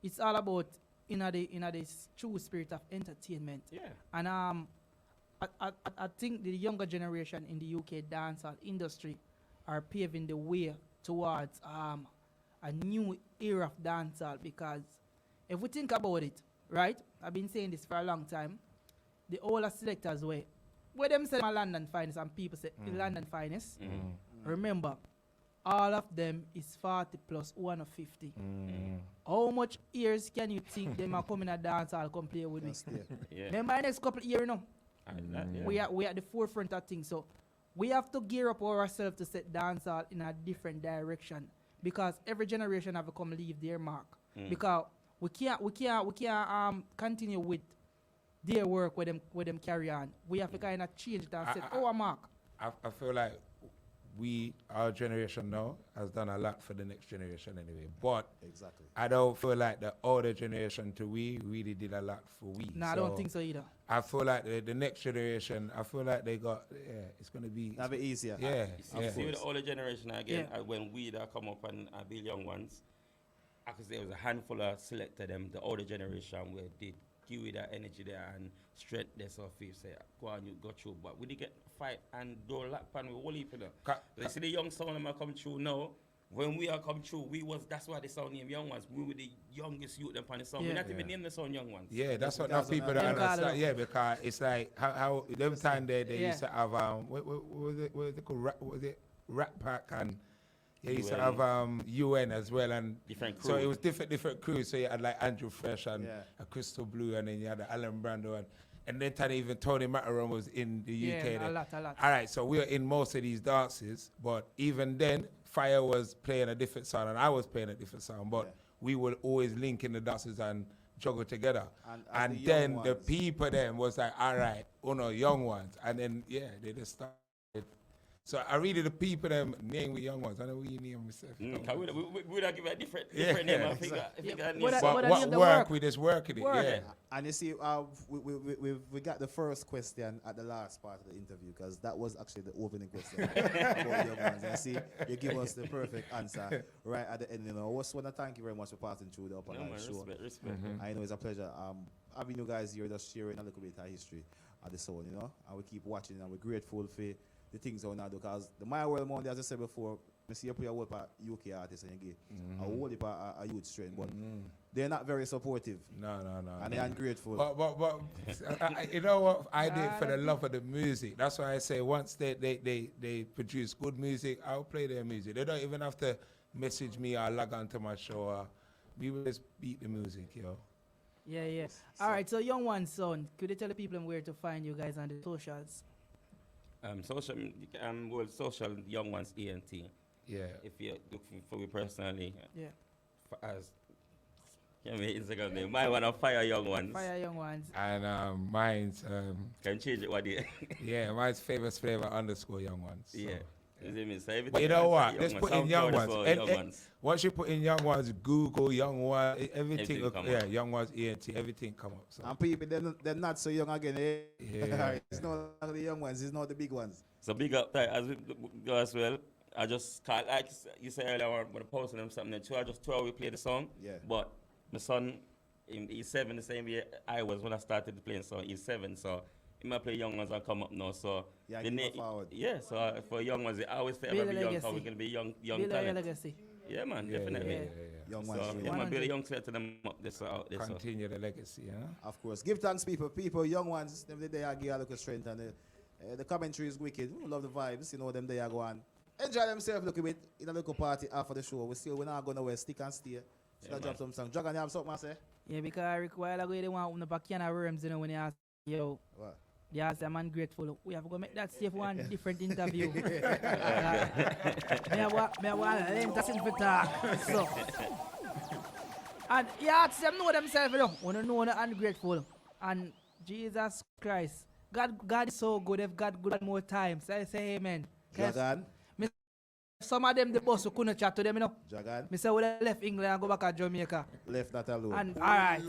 it's all about in the true spirit of entertainment. Yeah. And I think the younger generation in the UK dancehall industry are paving the way towards a new era of dancehall because if we think about it, right? I've been saying this for a long time. The older selectors where them say my London finest and people say the London finest. Remember, all of them is 40 plus 1 of 50. How much years can you think them are coming a dance hall come play with me? Remember the next couple of years, you know? We are at the forefront of things. So we have to gear up ourselves to set dancehall in a different direction because every generation have to come leave their mark. Because we can't continue with their work with them carry on. We have to kind of change it and set our mark. I feel like our generation now has done a lot for the next generation anyway. But exactly, I don't feel like the older generation to we really did a lot for we. No, I don't think so either. I feel like the next generation, I feel like they got, it's going to be... That'll be easier. Yeah. See with the older generation again, when we that come up and be young ones, I could say there was a handful of selected them, the older generation where they give you that energy there and strength there so if you say go on you go through but we did get fight and do a lot pan with all people there. They see the young sound them come through now. When we are come through, that's why the sound name young ones. We were the youngest youth them on the sound. We not even name the sound young ones. Yeah, that's what enough people don't understand. Yeah, because it's like how them time they used to have what was it called? Was it Rat Pack and they used to have UN as well and different crew. So it was different crews. So you had like Andrew Fresh and a Crystal Blue and then you had Alan Brando and then even Tony Mataron was in the UK. Yeah, a lot. All right, so we were in most of these dances, but even then Fire was playing a different sound and I was playing a different sound, but we would always link in the dances and juggle together. And then the people then was like, all right, young ones. And then, they just started So I really the people them name with young ones. I know what you name myself. We would have given a different name. I think that But name. what work we just working it. Work. Yeah. And you see, we got the first question at the last part of the interview because that was actually the opening question about young ones. And see, you give us the perfect answer right at the end. You know, I just want to thank you very much for passing through the Upnlive show. Respect. I know it's a pleasure. Having you guys here, just sharing a little bit of history of the soul, you know, and we keep watching and we're grateful for the things on now because the My World Monday, as I said before, I see you play a whole part UK artists and you get a whole heap of a youth strain, but they're not very supportive. No. And they're ungrateful. But you know what? I do it for the love of the music. That's why I say once they produce good music, I'll play their music. They don't even have to message me or log on to my show. We will just beat the music, yo. Yeah. All right, so Young Ones, son, could you tell the people where to find you guys on the socials? Social Young Ones Ent. Yeah. If you're looking for me personally, Yeah. As Instagram name, my one of Fire Young Ones. Fire Young Ones. And mine's Can change it one day. yeah, mine's famous flavor _ Young Ones. So. Yeah. So But you know what? Let's put in Young Ones. Young Ones. Once you put in Young Ones, Google Young Ones, everything look, come yeah, up. Young Ones ENT, everything come up. So. And people, they're not so young again. Eh? Yeah. It's not like the young ones, it's not the big ones. So big up as we go as well. I just can't, like you said earlier when I posted them something, I just 2 hours we play the song. Yeah. But my son, he's 7 the same year I was when I started playing, so he's 7. So he might play Young Ones and come up now. So Yeah, the keep it forward. yeah. So for Young Ones, they always forever Build be a young. legacy. How we can be young Build your talent. legacy. Yeah, man, Yeah, definitely. yeah. Young So ones. yeah, man, 100. build a young set to them up. This out there. So. Continue the legacy, huh? Of course. Give thanks, people, young ones, them they are give a little strength and the commentary is wicked. We love the vibes, you know, them they are go on. Enjoy themselves looking bit in a little party after the show. We're not going nowhere, stick and stay. So Yeah, drop some songs. Dragon, you have something to say? Yeah, because Rick, while ago they want to pack can of worms, you know, when you ask, yo, What? they ask them ungrateful. We have to go make that safe one different interview. Me want them to sing for talk. So, and you ask them know themselves, you know, when you know they're ungrateful. And Jesus Christ, God is so good. If God good more time, so I say amen. Dragon? Some of them, the boss who couldn't chat to them, you know. Dragon? Me say, we left England and go back to Jamaica. Left that alone. And all right.